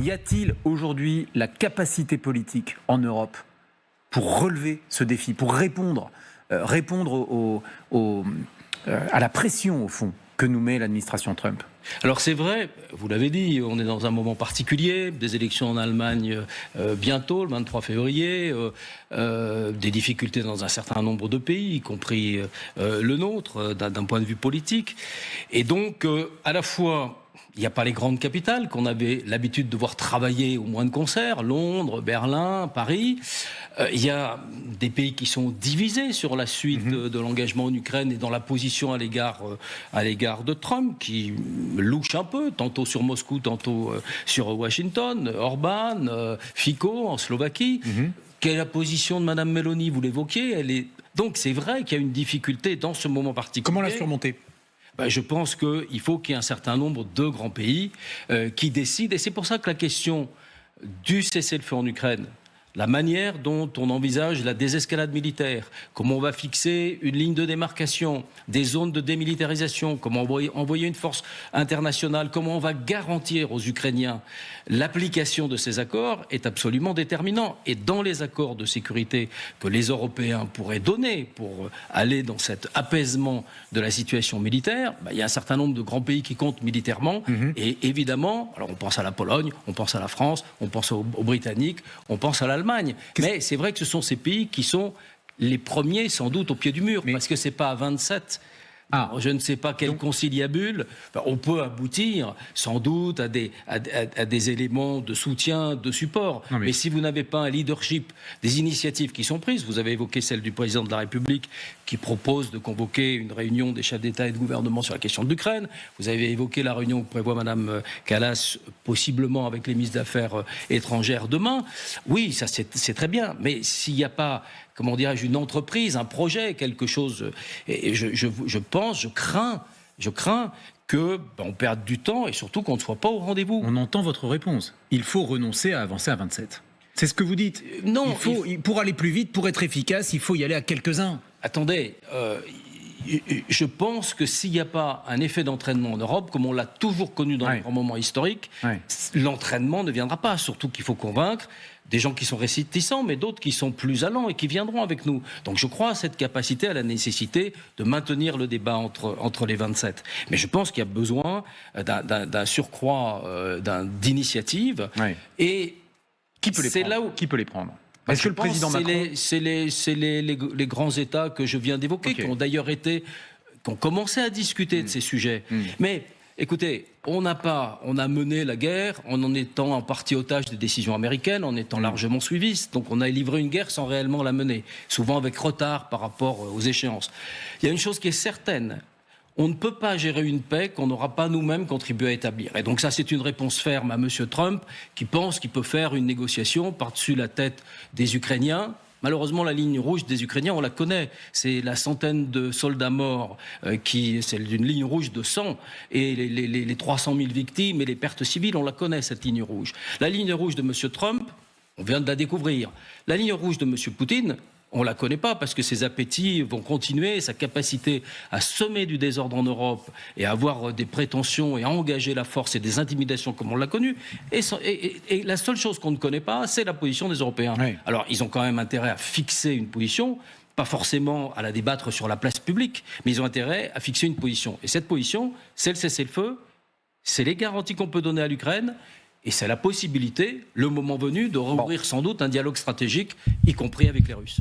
Y a-t-il aujourd'hui la capacité politique en Europe pour relever ce défi, pour répondre à la pression, au fond, que nous met l'administration Trump? Alors c'est vrai, vous l'avez dit, on est dans un moment particulier, des élections en Allemagne bientôt, le 23 février, des difficultés dans un certain nombre de pays, y compris le nôtre, d'un point de vue politique. Et donc, à la fois, il n'y a pas les grandes capitales qu'on avait l'habitude de voir travailler au moins de concert, Londres, Berlin, Paris. Il y a des pays qui sont divisés sur la suite de l'engagement en Ukraine et dans la position à l'égard de Trump, qui louche un peu, tantôt sur Moscou, tantôt sur Washington, Orban, Fico en Slovaquie. Quelle est la position de Mme Meloni? Vous l'évoquiez. Donc c'est vrai qu'il y a une difficulté dans ce moment particulier. Comment la surmonter? Je pense qu'il faut qu'il y ait un certain nombre de grands pays qui décident. Et c'est pour ça que la question du cessez-le-feu en Ukraine, la manière dont on envisage la désescalade militaire, comment on va fixer une ligne de démarcation, des zones de démilitarisation, comment envoyer une force internationale, comment on va garantir aux Ukrainiens l'application de ces accords est absolument déterminant. Et dans les accords de sécurité que les Européens pourraient donner pour aller dans cet apaisement de la situation militaire, il y a un certain nombre de grands pays qui comptent militairement. Et évidemment, alors on pense à la Pologne, on pense à la France, on pense aux Britanniques, on pense à l'Allemagne. Mais c'est vrai que ce sont ces pays qui sont les premiers, sans doute, au pied du mur, parce que c'est pas à 27. Je ne sais pas quel conciliabule. On peut aboutir, sans doute, à des éléments de soutien, de support. Mais si vous n'avez pas un leadership des initiatives qui sont prises, vous avez évoqué celle du président de la République qui propose de convoquer une réunion des chefs d'État et de gouvernement sur la question de l'Ukraine. Vous avez évoqué la réunion que prévoit Mme Kallas, possiblement avec les ministres d'Affaires étrangères demain. Oui, ça c'est très bien. Mais s'il n'y a pas, comment dirais-je, une entreprise, un projet, quelque chose, et je crains qu'on perde du temps et surtout qu'on ne soit pas au rendez-vous. On entend votre réponse. Il faut renoncer à avancer à 27. C'est ce que vous dites. Non. Pour aller plus vite, pour être efficace, il faut y aller à quelques-uns. Attendez, je pense que s'il n'y a pas un effet d'entraînement en Europe, comme on l'a toujours connu dans les grands moments historiques, l'entraînement ne viendra pas. Surtout qu'il faut convaincre des gens qui sont réticents, mais d'autres qui sont plus allants et qui viendront avec nous. Donc je crois à cette capacité, à la nécessité de maintenir le débat entre les 27. Mais je pense qu'il y a besoin d'un surcroît d'initiatives. Et qui peut les prendre? Qui peut les prendre? Est-ce que le président Macron... C'est les grands États que je viens d'évoquer, qui ont d'ailleurs qui ont commencé à discuter de ces sujets. Mais écoutez, on a mené la guerre en étant en partie otage des décisions américaines, en étant largement suiviste. Donc on a livré une guerre sans réellement la mener, souvent avec retard par rapport aux échéances. Il y a une chose qui est certaine. On ne peut pas gérer une paix qu'on n'aura pas nous-mêmes contribué à établir. Et donc ça, c'est une réponse ferme à M. Trump, qui pense qu'il peut faire une négociation par-dessus la tête des Ukrainiens. Malheureusement, la ligne rouge des Ukrainiens, on la connaît. C'est la centaine de soldats morts, c'est une ligne rouge de sang, et les 300 000 victimes et les pertes civiles, on la connaît, cette ligne rouge. La ligne rouge de M. Trump, on vient de la découvrir. La ligne rouge de M. Poutine, on ne la connaît pas parce que ses appétits vont continuer, sa capacité à semer du désordre en Europe et à avoir des prétentions et à engager la force et des intimidations comme on l'a connu. Et la seule chose qu'on ne connaît pas, c'est la position des Européens. Alors, ils ont quand même intérêt à fixer une position, pas forcément à la débattre sur la place publique, mais ils ont intérêt à fixer une position. Et cette position, c'est le cessez-le-feu, c'est les garanties qu'on peut donner à l'Ukraine. Et c'est la possibilité, le moment venu, de rouvrir sans doute un dialogue stratégique, y compris avec les Russes.